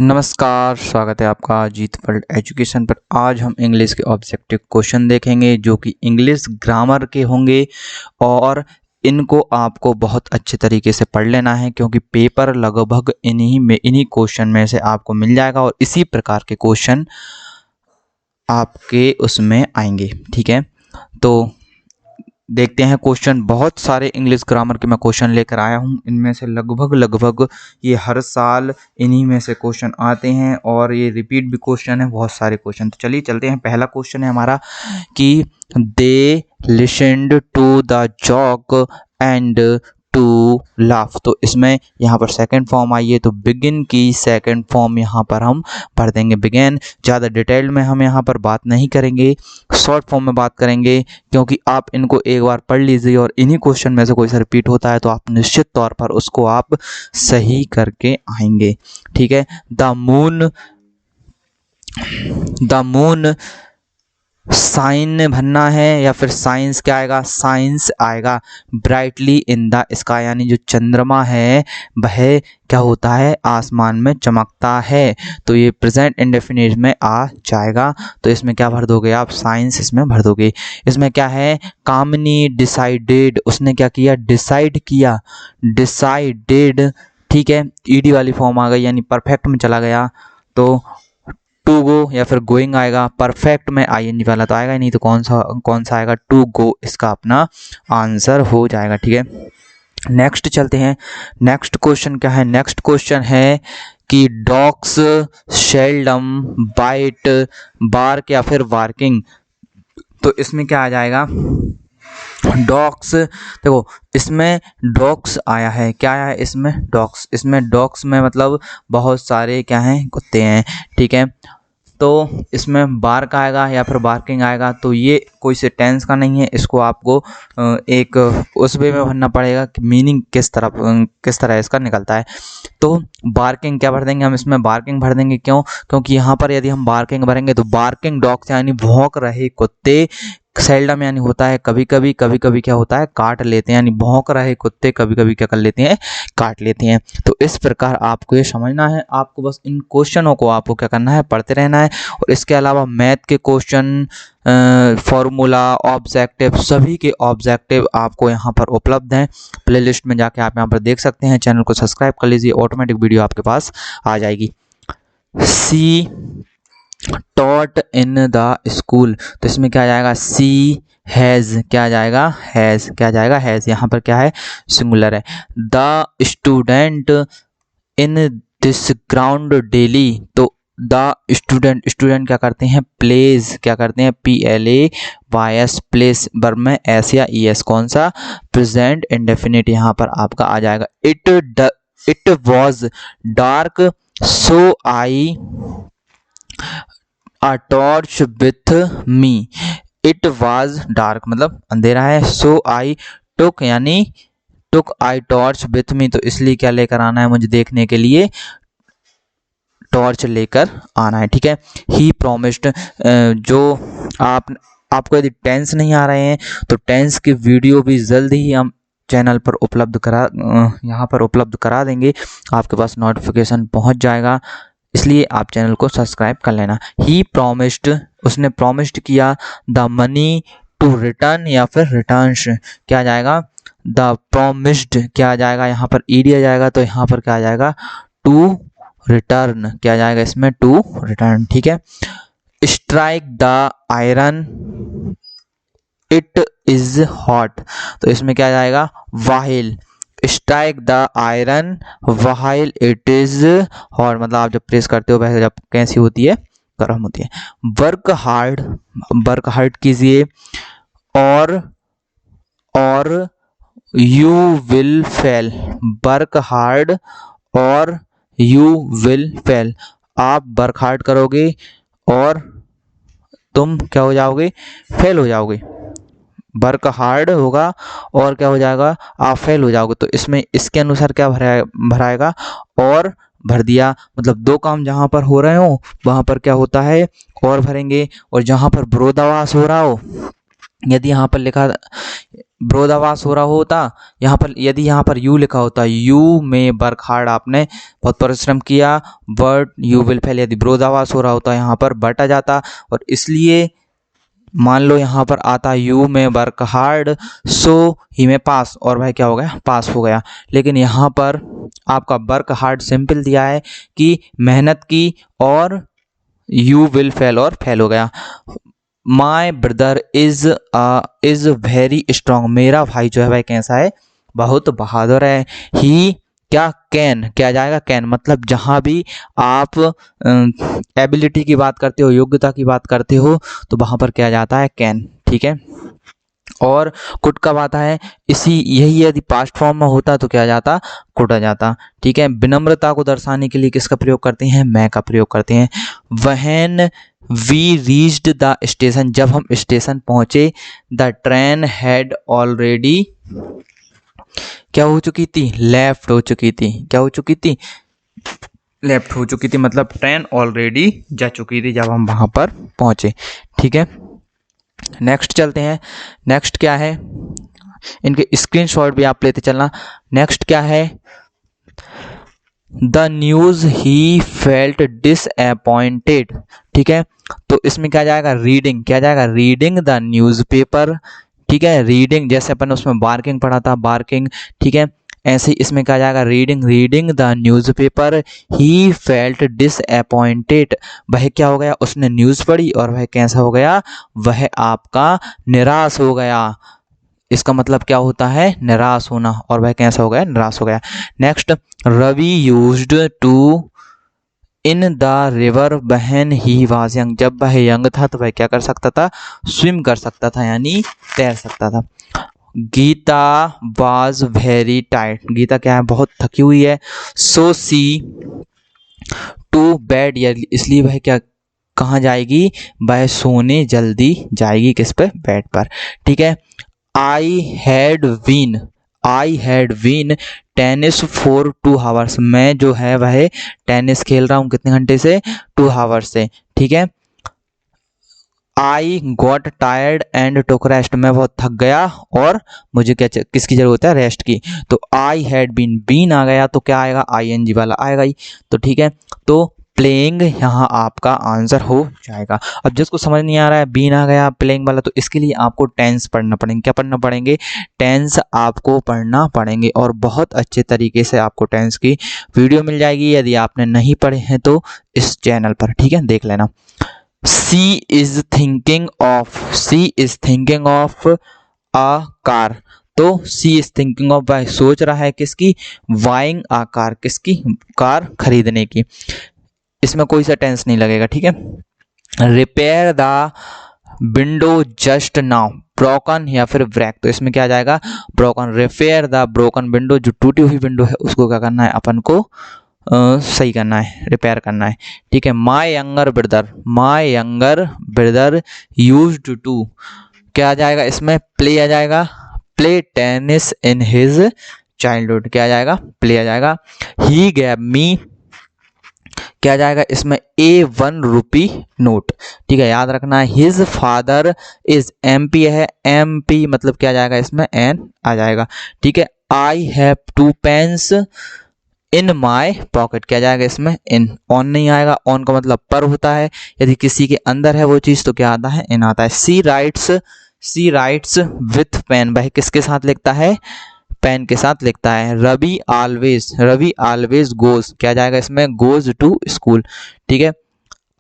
नमस्कार, स्वागत है आपका जीत वर्ल्ड एजुकेशन पर। आज हम इंग्लिश के ऑब्जेक्टिव क्वेश्चन देखेंगे जो कि इंग्लिश ग्रामर के होंगे और इनको आपको बहुत अच्छे तरीके से पढ़ लेना है क्योंकि पेपर लगभग इन्हीं क्वेश्चन में से आपको मिल जाएगा और इसी प्रकार के क्वेश्चन आपके उसमें आएंगे। ठीक है, तो देखते हैं क्वेश्चन। बहुत सारे इंग्लिश ग्रामर के मैं क्वेश्चन लेकर आया हूं, इनमें से लगभग ये हर साल इन्हीं में से क्वेश्चन आते हैं और ये रिपीट भी क्वेश्चन है, बहुत सारे क्वेश्चन। तो चलिए चलते हैं। पहला क्वेश्चन है हमारा कि they listened to the joke and to laugh. तो इसमें यहाँ पर सेकंड फॉर्म आई है, तो बिगिन की सेकंड फॉर्म यहाँ पर हम भर देंगे बिगिन। ज़्यादा डिटेल में हम यहाँ पर बात नहीं करेंगे, शॉर्ट फॉर्म में बात करेंगे क्योंकि आप इनको एक बार पढ़ लीजिए और इन्हीं क्वेश्चन में से कोई सा रिपीट होता है तो आप निश्चित तौर पर उसको आप सही करके आएंगे। ठीक है, द मून साइन भरना है या फिर साइंस क्या आएगा, साइंस आएगा। ब्राइटली इन द स्काई, यानी जो चंद्रमा है वह क्या होता है, आसमान में चमकता है। तो ये प्रेजेंट इंडेफिनिट में आ जाएगा। तो इसमें क्या भर दोगे आप, साइंस इसमें भर दोगे। इसमें क्या है, कामिनी डिसाइडेड, उसने क्या किया, डिसाइड किया, डिसाइडेड। ठीक है, ईडी वाली फॉर्म आ गई यानी परफेक्ट में चला गया तो टू गो या फिर गोइंग आएगा। परफेक्ट में आईएनजी वाला तो आएगा ही नहीं, तो कौन सा आएगा, टू गो इसका अपना आंसर हो जाएगा। ठीक है, नेक्स्ट चलते हैं। नेक्स्ट क्वेश्चन क्या है, नेक्स्ट क्वेश्चन है कि डॉग्स शेल्डम बाइट बार्क या फिर बार्किंग। तो इसमें क्या आ जाएगा, डॉग्स। देखो इसमें डॉग्स आया है, क्या आया है इसमें, डॉग्स। इसमें डॉग्स में मतलब बहुत सारे क्या हैं, कुत्ते हैं। ठीक है, तो इसमें बार्क आएगा या फिर बार्किंग आएगा। तो ये कोई से टेंस का नहीं है, इसको आपको एक उस वे में भरना पड़ेगा कि मीनिंग किस तरह इसका निकलता है। तो बार्किंग क्या भर देंगे हम, इसमें बार्किंग भर देंगे। क्यों, क्योंकि यहाँ पर यदि हम बार्किंग भरेंगे तो बार्किंग डॉग्स यानी भौंक रहे कुत्ते, सेल्डम यानी होता है कभी कभी क्या होता है, काट लेते हैं, यानी भौंक रहे कुत्ते कभी कभी क्या कर लेते हैं, काट लेते हैं। तो इस प्रकार आपको ये समझना है, आपको बस इन क्वेश्चनों को आपको क्या करना है, पढ़ते रहना है। और इसके अलावा मैथ के क्वेश्चन, फॉर्मूला, ऑब्जेक्टिव, सभी के ऑब्जेक्टिव आपको यहाँ पर उपलब्ध हैं। प्लेलिस्ट में जाके आप यहाँ पर देख सकते हैं। चैनल को सब्सक्राइब कर लीजिए, ऑटोमेटिक वीडियो आपके पास आ जाएगी। सी टॉट इन द स्कूल, तो इसमें क्या आ जाएगा, सी हैज़, क्या आ जाएगा, हैज़, क्या आ जाएगा, हैज़। यहाँ पर क्या है, सिंगुलर है। The student in this ground daily, तो द स्टूडेंट क्या करते हैं, प्लेज, क्या करते हैं, PLAYS, प्लेस वर्ब में एस या ES, कौन सा, प्रेजेंट इंडेफिनिट यहाँ पर आपका आ जाएगा। It was dark so I A torch with me, it was dark मतलब अंधेरा है, so I took यानी took I torch with me, तो इसलिए क्या लेकर आना है मुझे देखने के लिए, टॉर्च लेकर आना है। ठीक है, ही प्रोमिस्ड, जो आपको यदि टेंस नहीं आ रहे हैं तो टेंस की वीडियो भी जल्द ही हम चैनल पर यहाँ पर उपलब्ध करा देंगे, आपके पास नोटिफिकेशन पहुंच जाएगा, इसलिए आप चैनल को सब्सक्राइब कर लेना। ही प्रोमिस्ड, उसने प्रोमिस्ड किया, द मनी टू रिटर्न या फिर रिटर्न्स, क्या आ जाएगा, द प्रोमिस्ड क्या आ जाएगा, यहाँ पर ईडी आ जाएगा, तो यहाँ पर क्या आ जाएगा, टू रिटर्न, क्या आ जाएगा इसमें, टू रिटर्न। ठीक है, strike the iron it is hot, तो इसमें क्या आ जाएगा, while, strike the iron while it is hot, मतलब आप जब प्रेस करते हो वैसे जब कैसी होती है, गर्म होती है। वर्क हार्ड कीजिए और you will fail, work hard और यू विल फेल, आप वर्क हार्ड करोगे और तुम क्या हो जाओगे, फेल हो जाओगे। वर्क हार्ड होगा और क्या हो जाएगा, आप फेल हो जाओगे। तो इसमें इसके अनुसार क्या भराएगा, और भर दिया, मतलब दो काम जहाँ पर हो रहे हो वहाँ पर क्या होता है, और भरेंगे, और जहाँ पर विरोधाभास हो रहा हो यदि यहाँ पर लिखा विरोधाभास हो रहा होता, यहाँ पर यदि यहाँ पर यू लिखा होता, यू में वर्क हार्ड, आपने बहुत परिश्रम किया, बट यू विल फेल, यदि विरोधाभास हो रहा होता यहाँ पर बट आ जाता, और इसलिए मान लो यहाँ पर आता यू में वर्क हार्ड सो ही में पास, और भाई क्या हो गया, पास हो गया। लेकिन यहाँ पर आपका वर्क हार्ड सिंपल दिया है कि मेहनत की, और यू विल फेल, और फेल हो गया। माई ब्रदर इज वेरी स्ट्रांग, मेरा भाई जो है भाई कैसा है, बहुत बहादुर है। ही क्या कैन, क्या जाएगा, कैन, मतलब जहाँ भी आप एबिलिटी की बात करते हो, योग्यता की बात करते हो, तो वहाँ पर क्या जाता है, कैन, ठीक है। और कुड कब आता है, इसी यही यदि पास्ट फॉर्म में होता तो क्या जाता, कुड आ जाता, ठीक है। विनम्रता को दर्शाने के लिए किसका प्रयोग करते हैं, मैं का प्रयोग करते हैं। When we reached the station, जब हम स्टेशन पहुंचे, द ट्रेन हैड ऑलरेडी क्या हो चुकी थी, लेफ्ट हो चुकी थी, क्या हो चुकी थी, लेफ्ट हो चुकी थी, मतलब ट्रेन ऑलरेडी जा चुकी थी जब हम वहां पर पहुंचे, ठीक है। नेक्स्ट चलते हैं। नेक्स्ट क्या है, इनके स्क्रीनशॉट भी आप लेते चलना। नेक्स्ट क्या है, the news he felt disappointed, ठीक है। तो इसमें क्या जाएगा, रीडिंग, क्या जाएगा, रीडिंग द न्यूज़पेपर, ठीक है। रीडिंग जैसे अपन उसमें बार्किंग पढ़ा था, बार्किंग, ठीक है। ऐसे ही इसमें क्या जाएगा, reading the newspaper, he felt disappointed, वह क्या हो गया, उसने न्यूज़ पढ़ी और वह कैसा हो गया, वह आपका निराश हो गया। इसका मतलब क्या होता है, निराश होना, और वह कैसा हो गया, निराश हो गया। Next, Ravi used to in the river when he was young, जब वह यंग था तो वह क्या कर सकता था, स्विम कर सकता था, यानी तैर सकता था। Gita was very tired, Gita क्या है, बहुत थकी हुई है। सो सी टू बेड, इसलिए वह क्या, कहाँ जाएगी, वह सोने जल्दी जाएगी, किस पर, बेड पर, ठीक है। I had been tennis for 2 hours, मैं जो है वह टेनिस खेल रहा हूँ कितने घंटे से, 2 आवर्स से, ठीक है। I got tired and took rest, मैं बहुत थक गया और मुझे क्या, किसकी जरूरत है, रेस्ट की। तो आई हैड बीन आ गया तो क्या आएगा, ING वाला आएगा ही, तो ठीक है। तो प्लेइंग यहाँ आपका आंसर हो जाएगा। अब जिसको समझ नहीं आ रहा है, बीन आ गया, प्लेइंग वाला, तो इसके लिए आपको टेंस पढ़ना पड़ेंगे, क्या पढ़ना पड़ेंगे, टेंस आपको पढ़ना पड़ेंगे, और बहुत अच्छे तरीके से आपको टेंस की वीडियो मिल जाएगी, यदि आपने नहीं पढ़े हैं तो इस चैनल पर, ठीक है, देख लेना। She is thinking of a car, तो सी इज थिंकिंग ऑफ, वह सोच रहा है किसकी, बाइंग अ कार, किसकी, कार खरीदने की। इसमें कोई सा टेंस नहीं लगेगा, ठीक है। Repair the window just now, broken या फिर ब्रेक, तो इसमें क्या जाएगा, broken. Repair the broken window, जो टूटी हुई विंडो है उसको क्या करना है, अपन को सही करना है, रिपेयर करना है, ठीक है। My younger brother used to, क्या आ जाएगा इसमें, प्ले आ जाएगा, play tennis in his childhood, क्या आ जाएगा, प्ले आ जाएगा। ही गैव मी, क्या जाएगा इसमें, A1 रुपी नोट, ठीक है, याद रखना है। हिज फादर इज MP है, MP मतलब क्या जाएगा इसमें, N आ जाएगा, ठीक है। I have 2 pens in my pocket, क्या जाएगा इसमें, इन। ऑन नहीं आएगा, ऑन का मतलब पर होता है, यदि किसी के अंदर है वो चीज तो क्या आता है, इन आता है। सी राइट्स विथ पेन, वह किसके साथ लिखता है, पेन के साथ लिखता है। रवि ऑलवेज गोज, क्या जाएगा इसमें, गोज टू स्कूल, ठीक है।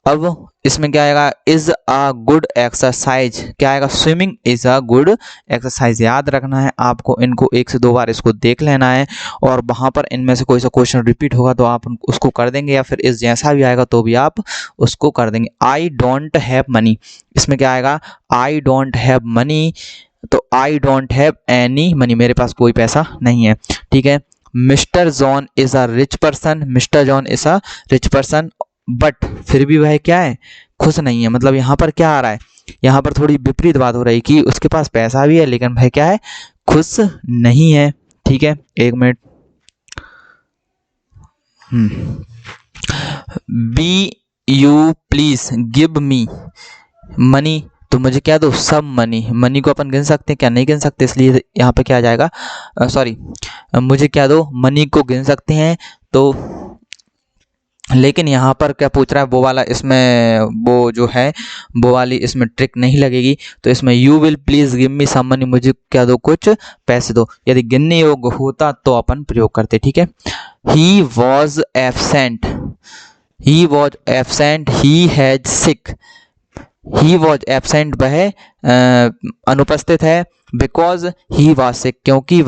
अब इसमें क्या आएगा, इज अ गुड एक्सरसाइज, क्या आएगा, swimming is a good exercise. याद रखना है आपको, इनको 1 से 2 बार इसको देख लेना है, और वहां पर इनमें से कोई सा क्वेश्चन रिपीट होगा तो आप उसको कर देंगे, या फिर इस जैसा भी आएगा तो भी आप उसको कर देंगे। आई डोंट हैव मनी, इसमें क्या आएगा, आई डोंट हैव मनी, तो I don't have any money, मेरे पास कोई पैसा नहीं है, ठीक है। Mister John is a rich person, but फिर भी वह क्या है, खुश नहीं है। मतलब यहाँ पर क्या आ रहा है, यहाँ पर थोड़ी विपरीत बात हो रही है कि उसके पास पैसा भी है लेकिन वह क्या है, खुश नहीं है, ठीक है। 1 minute. Be you please give me money तो मुझे क्या दो, सब मनी। मनी को अपन गिन सकते हैं क्या, नहीं गिन सकते, इसलिए यहाँ पे क्या आ जाएगा, सॉरी, मुझे क्या दो, मनी को गिन सकते हैं। तो लेकिन यहाँ पर क्या पूछ रहा है, वो वाला इसमें वो जो है वो वाली इसमें ट्रिक नहीं लगेगी। तो इसमें you will please give me some money, मुझे क्या दो, कुछ पैसे दो। यदि गिनने योग्य होता तो अपन प्रयोग करते, ठीक है। He was absent, he was absent, he has sick, he was absent वह अनुपस्थित है, बिकॉज ही वॉज सिक क्योंकि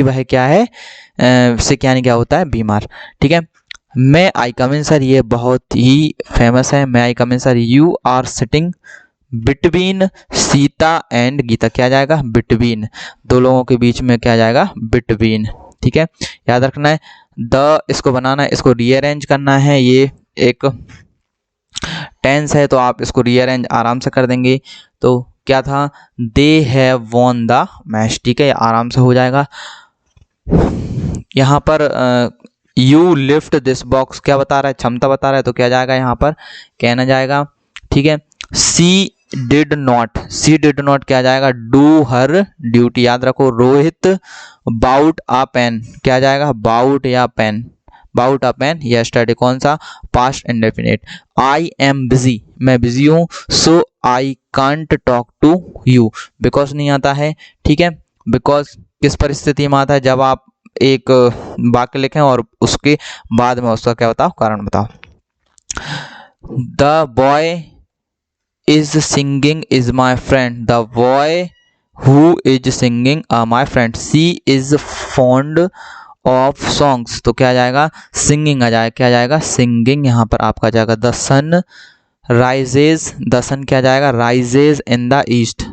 वह क्या है, सिक यानी क्या होता है, बीमार, ठीक है। May I come in sir, ये बहुत ही फेमस है। May I come in sir, you are sitting between Sita and Gita, क्या जाएगा, बिटवीन, दो लोगों के बीच में क्या जाएगा, बिटवीन, ठीक है, याद रखना है। द इसको बनाना है, इसको रीअरेंज करना है, ये एक टेंस है तो आप इसको रीअरेंज आराम से कर देंगे। तो क्या था, they have won the match, ठीक है, आराम से हो जाएगा। यहाँ पर यू लिफ्ट दिस बॉक्स क्या बता रहा है, क्षमता बता रहा है, तो क्या जाएगा यहाँ पर, कहना जाएगा, ठीक है। सी डिड नॉट क्या जाएगा, डू हर ड्यूटी, याद रखो। रोहित बाउट अ पेन, क्या जाएगा, बाउट या pen, bought a pen yesterday, कौन सा, past indefinite. I am busy, मैं बिजी हूँ, so I can't talk to you, because नहीं आता है, ठीक है। बिकॉज किस परिस्थिति में आता है, जब आप एक वाक्य लिखें और उसके बाद में उसका क्या बताओ, कारण बताओ। The boy is singing is my friend, the boy who is singing my friend. She is fond of songs, तो क्या जाएगा, सिंगिंग आ जाएगा, क्या जाएगा, सिंगिंग, यहाँ पर आपका जाएगा। द सन राइजेज, द सन क्या जाएगा, राइजेज इन द ईस्ट,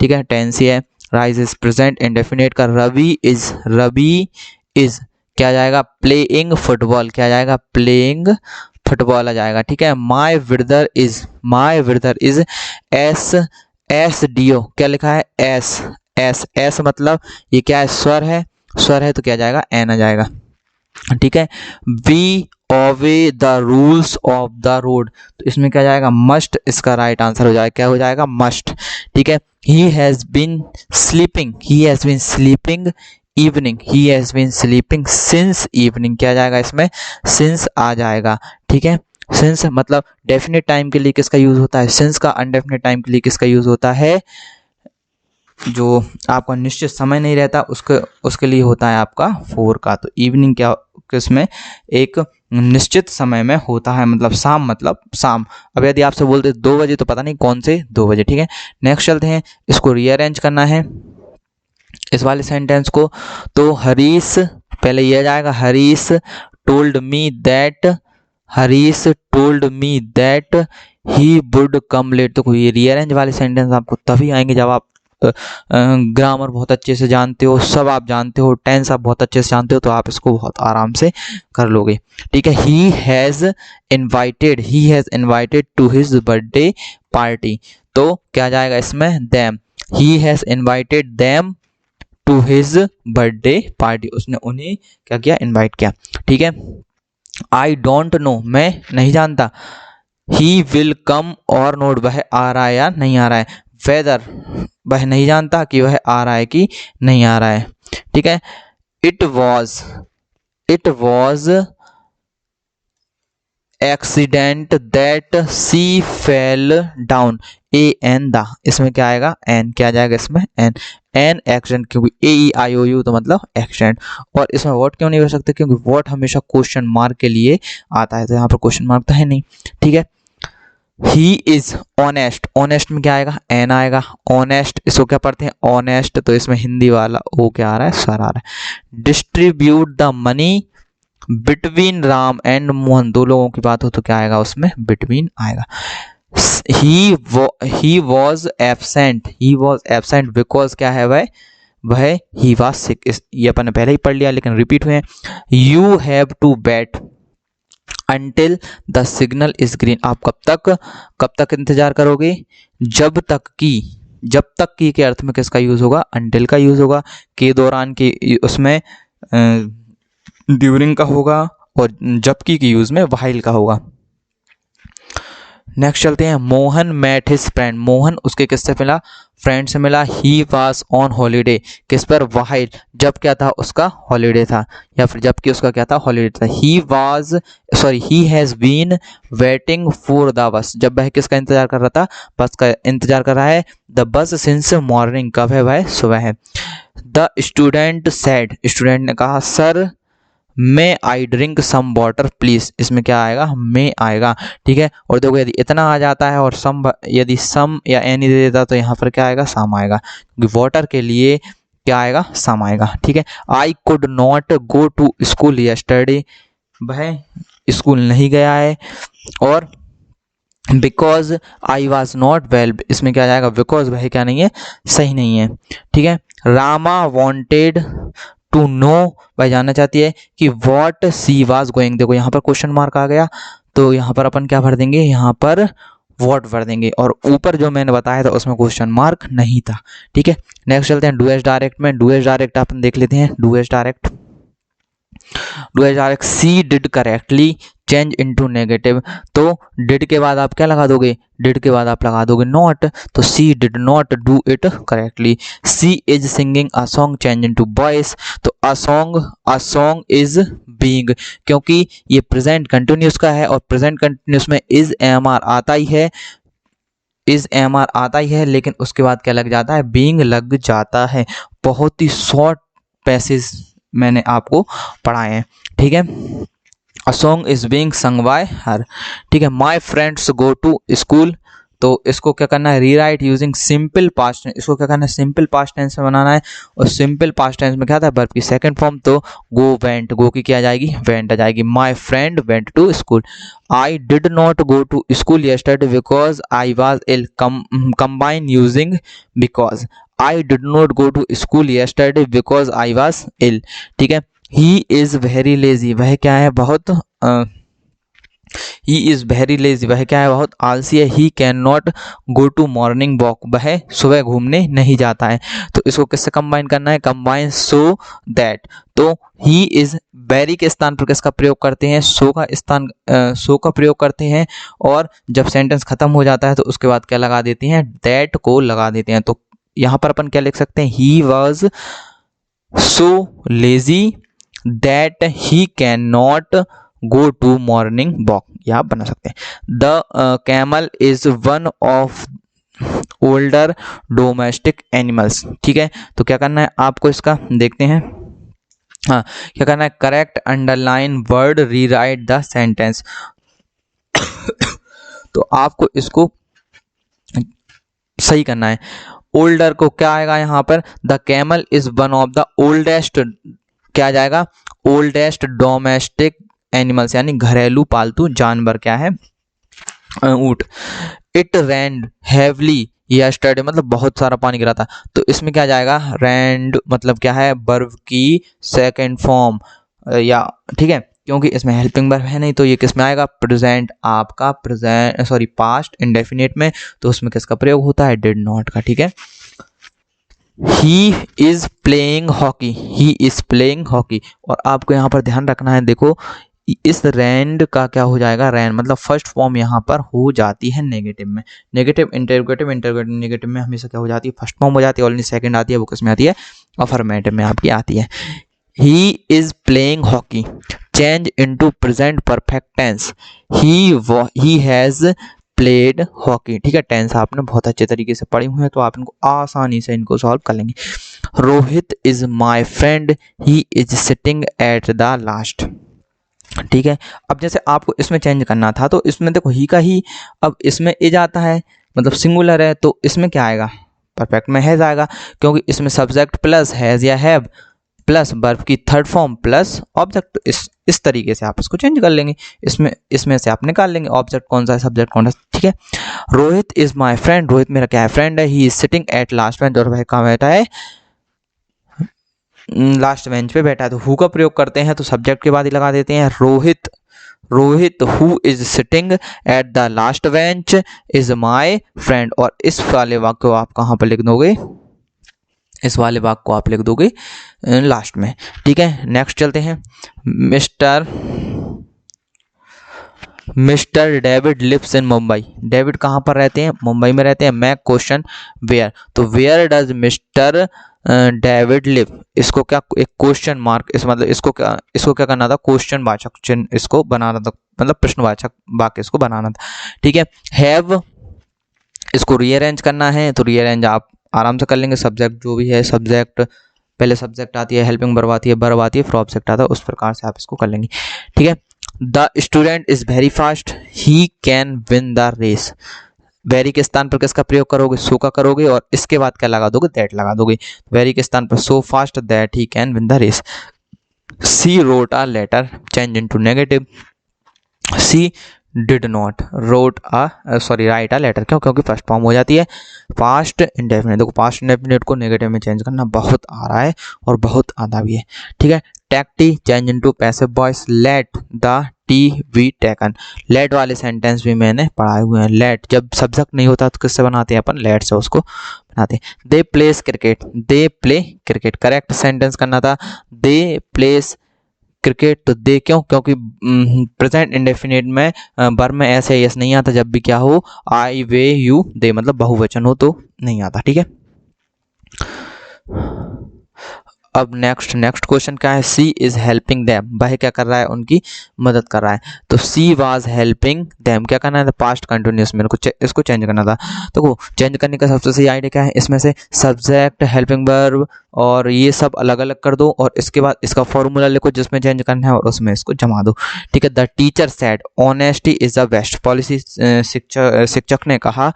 ठीक है, टेंस ही है। राइजेज प्रेजेंट इंडेफिनिट का। रवि इज क्या जाएगा, प्लेइंग फुटबॉल, क्या जाएगा, प्लेइंग फुटबॉल आ जाएगा, ठीक है। My brother is S D O, क्या लिखा है, एस मतलब ये क्या है, स्वर है, तो क्या जाएगा, एन आ जाएगा, ठीक है। We obey the rules of the road, तो इसमें क्या जाएगा, मस्ट, इसका राइट आंसर हो जाएगा, क्या हो जाएगा, मस्ट, ठीक है। He has been sleeping evening, he has been sleeping since evening, क्या जाएगा, इसमें सिंस आ जाएगा, ठीक है। सिंस मतलब डेफिनेट टाइम के लिए किसका यूज होता है, सिंस का अनडेफिनेट टाइम के लिए किसका यूज होता है, जो आपका निश्चित समय नहीं रहता उसके लिए होता है आपका फोर का। तो इवनिंग क्या, किसमें, एक निश्चित समय में होता है, मतलब शाम। अब यदि आपसे बोलते 2 बजे, तो पता नहीं कौन से 2 बजे, ठीक है। नेक्स्ट चलते हैं, इसको रीअरेंज करना है इस वाले सेंटेंस को। तो हरीश, पहले ये जाएगा, Harish told me that he would come late. तो ये रीअरेंज वाले सेंटेंस आपको तभी आएंगे जब आप ग्रामर बहुत अच्छे से जानते हो, सब आप जानते हो, टेंस आप बहुत अच्छे से जानते हो, तो आप इसको बहुत आराम से कर लोगे, ठीक है। He has invited to his birthday party, तो क्या जाएगा इसमें, them, he has invited them to his birthday party, उसने उन्हें क्या किया, इनवाइट किया, ठीक है। आई डोंट नो, मैं नहीं जानता। ही विल कम और नोट, वह आ रहा है या नहीं आ रहा है। वेदर, वह नहीं जानता कि वह आ रहा है कि नहीं आ रहा है, ठीक है। It was accident that she fell down, an the, इसमें क्या आएगा, एन, क्या जाएगा इसमें, एन एक्सीडेंट, क्योंकि AEIOU तो मतलब एक्सीडेंट। और इसमें व्हाट क्यों नहीं हो सकते, क्योंकि व्हाट हमेशा क्वेश्चन मार्क के लिए आता है, तो यहाँ पर क्वेश्चन मार्क तो है नहीं, ठीक है। ही इज ऑनेस्ट में क्या आएगा, एन आएगा। ऑनेस्ट, इसको क्या पढ़ते हैं, ऑनेस्ट, तो इसमें हिंदी वाला ओ क्या आ रहा है, सर आ रहा है। Distribute the money between Ram and Mohan, 2 लोगों की बात हो तो क्या आएगा, उसमें बिटवीन आएगा। ही वॉज एबसेंट बिकॉज क्या है, वह ही वॉज सिक, ये अपन ने पहले ही पढ़ लिया लेकिन रिपीट हुए। You have to wait until the signal is green, आप कब तक इंतजार करोगे, जब तक की के अर्थ में किसका यूज होगा, अंटिल का यूज होगा। के दौरान की उसमें ड्यूरिंग का होगा, और जबकि की यूज में व्हाइल का होगा। नेक्स्ट चलते हैं, Mohan met his friend, Mohan उसके किससे मिला, फ्रेंड से मिला। ही वाज ऑन हॉलीडे, किस पर, वाइल, जब क्या था उसका हॉलीडे था, या फिर जबकि उसका क्या था, हॉलीडे था। He has been waiting for the bus, जब वह किसका इंतजार कर रहा था, बस का इंतजार कर रहा है। द बस सिंस मॉर्निंग, कब है वह, सुबह है। द स्टूडेंट सेड, स्टूडेंट ने कहा, sir may I drink some water please, इसमें क्या आएगा, मे आएगा, ठीक है। और देखो यदि इतना आ जाता है और सम, यदि सम या एनी दे देता तो यहाँ पर क्या आएगा, सम आएगा, क्योंकि वाटर के लिए क्या आएगा, सम आएगा, ठीक है। I could not go to school yesterday, वह स्कूल नहीं गया है। और because I was not well, इसमें क्या जाएगा, बिकॉज वह क्या नहीं है, सही नहीं है, ठीक है। रामा वॉन्टेड टू नो, वह जानना चाहती है कि वॉट सी वाज गोइंग, देखो यहाँ पर क्वेश्चन मार्क आ गया, तो यहाँ पर अपन क्या भर देंगे, यहाँ पर वॉट भर देंगे, और ऊपर जो मैंने बताया था उसमें क्वेश्चन मार्क नहीं था, ठीक है। नेक्स्ट चलते हैं डू एज डायरेक्ट में। डू एज डायरेक्ट अपन देख लेते हैं, do as directed, she did correctly change into negative, तो डिड के बाद आप क्या लगा दोगे, डिड के बाद आप लगा दोगे नॉट, तो she did not do it correctly. She is singing a song change into voice, तो अ सॉन्ग इज बीइंग, क्योंकि ये प्रेजेंट कंटिन्यूस का है और प्रेजेंट कंटिन्यूस में इज एमआर आता ही है, लेकिन उसके बाद क्या लग जाता है, बीइंग लग जाता है। बहुत ही शॉर्ट पैसेज मैंने आपको पढ़ाए हैं, ठीक है। A song is being sung by her, ठीक है। My friends go to school, तो इसको क्या करना है, rewrite using simple past tense, इसको क्या करना है, सिंपल पास्ट टेंस में बनाना है। और सिंपल पास्ट टेंस में क्या था, वर्ब की सेकंड फॉर्म, तो गो वेंट, गो की क्या आ जाएगी, वेंट आ जाएगी। My friend went to school. I did not go to school yesterday because I was ill, combine using because. I did not go to school yesterday because I was ill, ठीक है। He is very lazy, वह क्या है, बहुत he is very lazy, वह क्या है, बहुत आलसी है। He can not go to morning walk, वह सुबह घूमने नहीं जाता है। तो इसको किससे कंबाइन करना है, कंबाइन सो दैट, तो ही इज वेरी के स्थान पर किसका प्रयोग करते हैं, सो का प्रयोग करते हैं, और जब सेंटेंस खत्म हो जाता है तो उसके बाद क्या लगा देते हैं, दैट को लगा देते हैं। तो यहाँ पर अपन क्या लिख सकते हैं, he was so lazy that he can not go to morning walk, यह आप बना सकते हैं। The camel is one of older domestic animals, ठीक है। तो क्या करना है आपको, इसका देखते हैं, हाँ क्या करना है, correct underline word rewrite the sentence. तो आपको इसको सही करना है। ओल्डर को क्या आएगा यहाँ पर, the camel is one of the oldest, क्या आ जाएगा, ओल्डेस्ट डोमेस्टिक एनिमल्स, यानी घरेलू पालतू जानवर क्या है, ऊंट। इट रेन्ड हैवली यस्टरडे, मतलब बहुत सारा पानी गिरा था, तो इसमें क्या जाएगा, रेन्ड मतलब क्या है, वर्ब की सेकंड फॉर्म, या ठीक है, क्योंकि इसमें हेल्पिंग वर्ब है नहीं, तो ये किस में आएगा, प्रेजेंट, आपका प्रेजेंट सॉरी पास्ट इंडेफिनिट में, तो उसमें किसका प्रयोग होता है, डिड नॉट का, ठीक है। He is playing hockey, he is playing hockey, और आपको यहाँ पर ध्यान रखना है, देखो इस रैंड का क्या हो जाएगा, रैंड मतलब फर्स्ट फॉर्म यहाँ पर हो जाती है नेगेटिव में, नेगेटिव इंटरोगेटिव नेगेटिव में हमेशा क्या हो जाती है, फर्स्ट फॉर्म हो जाती है, ओनली सेकंड आती है, वो किस में आती है, अफर्मेटिव में आपकी आती है। He is playing hockey, change into present perfect tense, he has played hockey, ठीक है। टेंस आपने बहुत अच्छे तरीके से पढ़े हुए हैं, तो आप इनको आसानी से इनको सॉल्व कर लेंगे। Rohit is my friend, he is sitting at the last, ठीक है। अब जैसे आपको इसमें चेंज करना था, तो इसमें देखो ही का ही, अब इसमें इज आता है, मतलब सिंगुलर है, तो इसमें क्या आएगा, परफेक्ट में हैज आएगा, क्योंकि इसमें सब्जेक्ट प्लस हैज या हैव प्लस वर्ब की थर्ड फॉर्म प्लस ऑब्जेक्ट, इस तरीके से आप इसको चेंज कर लेंगे, इसमें से आप निकाल लेंगे ऑब्जेक्ट कौन सा है, सब्जेक्ट कौन सा, ठीक है। Rohit is my friend, Rohit मेरा क्या है, फ्रेंड है। He is sitting at last bench, और वह कहाँ बैठा है, लास्ट बेंच पे बैठा है। तो हु का प्रयोग करते हैं, तो सब्जेक्ट के बाद ही लगा देते हैं, Rohit who is sitting at the last bench is my friend, और इस वाले वाक्य को आप कहाँ पर लिख दोगे, इस वाले वाक्य को आप लिख दोगे लास्ट में, ठीक है। नेक्स्ट चलते हैं, mister David lives in Mumbai. David कहाँ पर रहते हैं? मुंबई में रहते हैं। मैं क्वेश्चन वेयर, तो where does mister David live, इसको क्या एक क्वेश्चन मार्क, इस मतलब इसको क्या करना था? क्वेश्चन वाचक चिन्ह इसको बनाना था, मतलब प्रश्नवाचक वाक्य इसको बनाना था। ठीक है। हैव, इसको रीअरेंज करना है तो रीअरेंज आप आराम से कर लेंगे। सब्जेक्ट जो भी है, सब्जेक्ट पहले सब्जेक्ट आती है, हेल्पिंग वर्ब आती है, वर्ब आती है, फिर ऑब्जेक्ट आता है, उस प्रकार से आप इसको कर लेंगे। ठीक है। The student is very fast, he can win the race. Very के स्थान पर किसका प्रयोग करोगे? सो का करोगे, और इसके बाद क्या लगा दोगे? दैट लगा दोगे। वेरी के स्थान पर so fast that he can win the race. She wrote a letter, change into negative. She did not wrote write a letter. क्यों? क्योंकि फर्स्ट फॉर्म हो जाती है। पास्ट इंडेफिनिट, देखो पास्ट इंडेफिनिट को नेगेटिव में चेंज करना बहुत आ रहा है और बहुत आता भी है। ठीक है। Take tea, change into passive voice. Let the tea be taken. Let वाले सेंटेंस भी मैंने पढ़ाए हुए हैं। लेट जब सब्जेक्ट नहीं होता तो किससे बनाते हैं अपन? लेट से उसको बनाते हैं। दे place cricket, they play cricket. Correct sentence करना था दे प्लेस क्रिकेट, तो दे क्यों? क्योंकि प्रेजेंट इंडेफिनिट में वर्ब में ऐसे यस नहीं आता, जब भी क्या हो? आई वे यू दे, मतलब बहुवचन हो तो नहीं आता। ठीक है। अब नेक्स्ट क्वेश्चन क्या है? सी इज हेल्पिंग देम, वह क्या कर रहा है? उनकी मदद कर रहा है। तो सी वाज हेल्पिंग देम, क्या करना है? पास्ट कंटिन्यूअस में इसको चेंज करना था। तो चेंज करने का सबसे सही आइडिया क्या है? इसमें से सब्जेक्ट, हेल्पिंग वर्ब और ये सब अलग अलग कर दो, और इसके बाद इसका फॉर्मूला लिखो जिसमें चेंज करना है, और उसमें इसको जमा दो। ठीक है। The teacher said honesty is the best policy. शिक्षक ने कहा,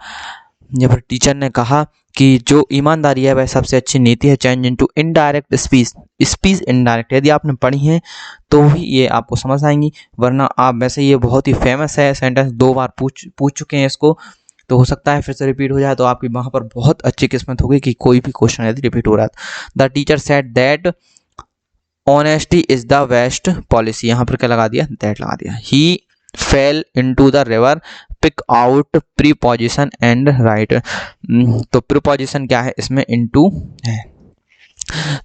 या फिर टीचर ने कहा कि जो ईमानदारी है वह सबसे अच्छी नीति है। Change into indirect speech. Speech indirect यदि आपने पढ़ी है तो ही ये आपको समझ आएंगी, वरना आप वैसे ये बहुत ही फेमस है सेंटेंस, 2 बार पूछ चुके हैं इसको, तो हो सकता है फिर से रिपीट हो जाए, तो आपकी वहाँ पर बहुत अच्छी किस्मत होगी कि कोई भी क्वेश्चन यदि रिपीट हो रहा है। The teacher said that honesty is the best policy, यहाँ पर क्या लगा दिया? दैट लगा दिया। He fell into the river, pick out preposition and write. तो प्रीपोजिशन क्या है इसमें? इनटू है।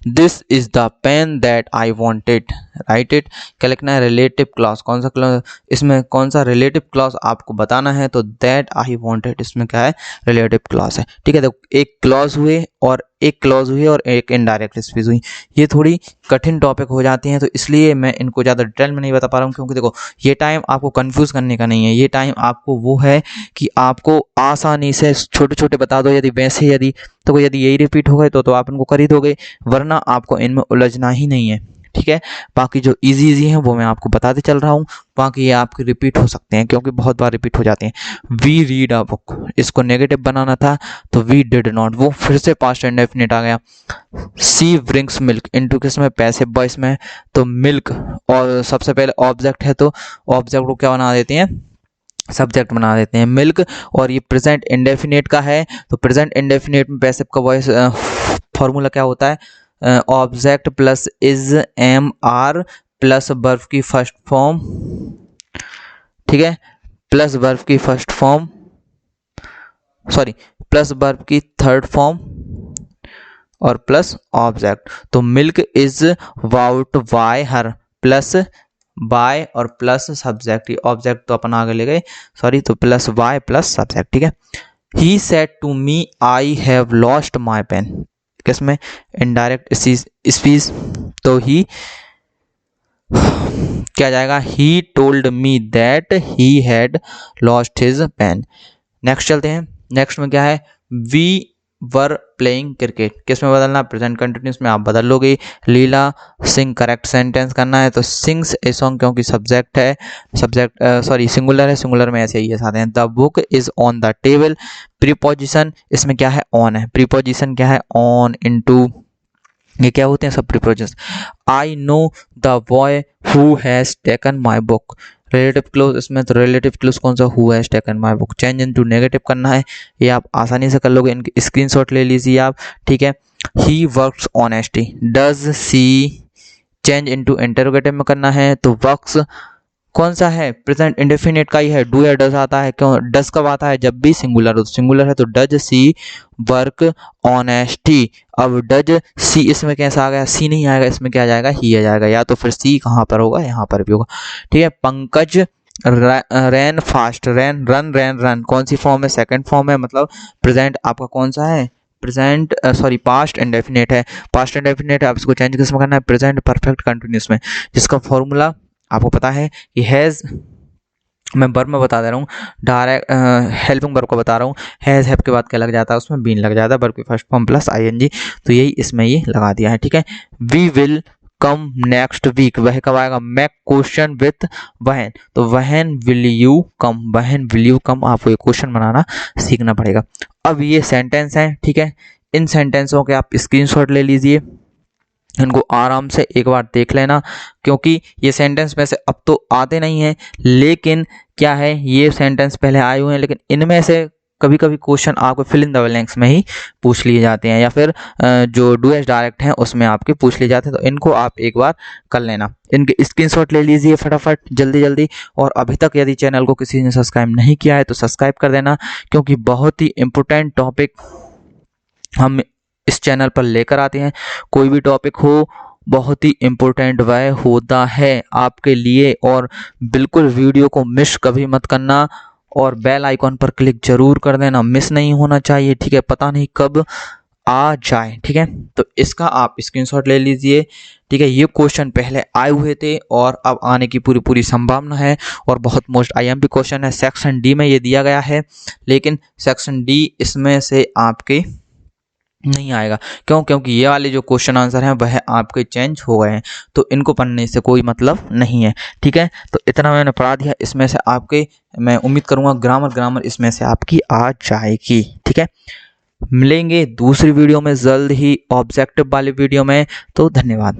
This is the pen that I wanted, write it. क्या लिखना है? Relative clause. कौन सा क्लॉज? इसमें कौन सा रिलेटिव क्लॉज आपको बताना है, तो दैट आई वांटेड इसमें क्या है? रिलेटिव क्लॉज है। ठीक है। देखो एक क्लॉज हुए और एक इनडायरेक्ट स्पीच हुई, ये थोड़ी कठिन टॉपिक हो जाती हैं, तो इसलिए मैं इनको ज़्यादा डिटेल में नहीं बता पा रहा हूँ, क्योंकि देखो ये टाइम आपको कंफ्यूज करने का नहीं है, ये टाइम आपको वो है कि आपको आसानी से छोटे छोटे बता दो। यदि यही रिपीट हो गए तो आप इनको कर ही दोगे, वरना आपको इनमें उलझना ही नहीं है। ठीक है। बाकी जो इजी हैं वो मैं आपको बताते चल रहा हूँ, बाकी ये आपके रिपीट हो सकते हैं क्योंकि बहुत बार रिपीट हो जाते हैं। वी रीड अ बुक, इसको नेगेटिव बनाना था तो वी डिड नॉट, वो फिर से पास्ट इंडेफिनिट आ गया। सी ब्रिंग्स मिल्क, इनटू किस में? पैसिव वॉइस में। तो मिल्क और सबसे पहले ऑब्जेक्ट है, तो ऑब्जेक्ट को क्या बना देते हैं? सब्जेक्ट बना देते हैं मिल्क, और ये प्रेजेंट इंडेफिनिट का है, तो प्रेजेंट इंडेफिनिट में पैसिव का वॉइस फॉर्मूला क्या होता है? Object plus is am are plus verb की फर्स्ट फॉर्म, ठीक है, प्लस वर्ब की फर्स्ट फॉर्म, प्लस वर्ब की थर्ड फॉर्म और प्लस ऑब्जेक्ट। तो milk is bought by her, plus by और प्लस सब्जेक्ट, ऑब्जेक्ट तो अपन आगे ले गए, तो प्लस बाय प्लस सब्जेक्ट। ठीक है। He said to me I have lost my pen, किसमें? इनडायरेक्ट स्पीच, तो ही क्या जाएगा? He told me that he had lost his pen. Next चलते हैं। नेक्स्ट में क्या है? वी वर प्लेइंग क्रिकेट, किस में बदलना? प्रेजेंट कंटिन्यूस में आप बदल लोगे। लीला सिंग, करेक्ट सेंटेंस करना है, तो सिंग्स ए सॉन्ग, क्योंकि सब्जेक्ट है, सिंगुलर है, सिंगुलर में ऐसे ही आते हैं। The book is on the table, preposition इसमें क्या है? ऑन है। प्रीपोजिशन क्या है? ऑन, इनटू, ये क्या होते हैं? सब preposition. I know the boy who has taken my book, relative close इसमें, तो रिलेटिव क्लोज कौन सा? Who has taken my book. Change into negative करना है, ये आप आसानी से कर लोगे, इनकी स्क्रीनशॉट ले लीजिए आप। ठीक है। He works honesty, does she, change into interrogative में करना है, तो वर्क्स कौन सा है? प्रेजेंट इंडेफिनिट का ही है। डू या डज आता है, क्यों? डज कब आता है? जब भी सिंगुलर हो, सिंगुलर है तो डज सी वर्क ऑनेस्टी। अब डज सी इसमें कैसा आ गया? सी नहीं आएगा, इसमें क्या आ जाएगा? ही आ जाएगा, या तो फिर सी कहाँ पर होगा? यहाँ पर भी होगा। ठीक है। Pankaj ran fast, ran run, ran run कौन सी फॉर्म है, सेकंड फॉर्म है, मतलब प्रेजेंट आपका कौन सा है, प्रेजेंट सॉरी पास्ट इंडेफिनिट है, पास्ट इंडेफिनिट है, आप इसको चेंज किसमें करना है, प्रेजेंट परफेक्ट कंटिन्यूस में, जिसका फॉर्मूला आपको पता है कि हैज़, मैं वर्ब में बता दे रहा हूँ, डायरेक्ट हेल्पिंग वर्ब को बता रहा हूँ, हैज़ हैव के बाद क्या लग जाता है, उसमें बीन लग जाता है, वर्ब की फर्स्ट फॉर्म प्लस आईएनजी, तो यही इसमें ये लगा दिया है, ठीक है। We will come next week, वह कब आएगा, मैक क्वेश्चन विथ वहन, तो वहन विल यू कम, वहन विल यू कम, आपको ये क्वेश्चन बनाना सीखना पड़ेगा। अब ये सेंटेंस है, ठीक है, इन सेंटेंसों के आप स्क्रीनशॉट ले लीजिए, इनको आराम से एक बार देख लेना, क्योंकि ये सेंटेंस में से अब तो आते नहीं हैं, लेकिन क्या है, ये सेंटेंस पहले आए हुए हैं, लेकिन इनमें से कभी कभी क्वेश्चन आपको फिल इन द ब्लैंक्स में ही पूछ लिए जाते हैं, या फिर जो डू एज डायरेक्ट हैं उसमें आपके पूछ लिए जाते हैं, तो इनको आप एक बार कर लेना, इनके स्क्रीनशॉट ले लीजिए फटाफट जल्दी जल्दी। और अभी तक यदि चैनल को किसी ने सब्सक्राइब नहीं किया है तो सब्सक्राइब कर देना, क्योंकि बहुत ही इम्पोर्टेंट टॉपिक हम इस चैनल पर लेकर आते हैं। कोई भी टॉपिक हो बहुत ही इम्पोर्टेंट वह होता है आपके लिए, और बिल्कुल वीडियो को मिस कभी मत करना, और बेल आइकॉन पर क्लिक जरूर कर देना, मिस नहीं होना चाहिए, ठीक है, पता नहीं कब आ जाए, ठीक है। तो इसका आप स्क्रीनशॉट ले लीजिए, ठीक है, ये क्वेश्चन पहले आए हुए थे और अब आने की पूरी पूरी संभावना है, और बहुत मोस्ट आईएमपी क्वेश्चन है, सेक्शन डी में ये दिया गया है, लेकिन सेक्शन डी इसमें से आपके नहीं आएगा, क्यों, क्योंकि ये वाले जो क्वेश्चन आंसर हैं वह आपके चेंज हो गए हैं, तो इनको पढ़ने से कोई मतलब नहीं है, ठीक है। तो इतना मैंने पढ़ा दिया, इसमें से आपके, मैं उम्मीद करूँगा ग्रामर इसमें से आपकी आ जाएगी, ठीक है। मिलेंगे दूसरी वीडियो में जल्द ही, ऑब्जेक्टिव वाली वीडियो में, तो धन्यवाद।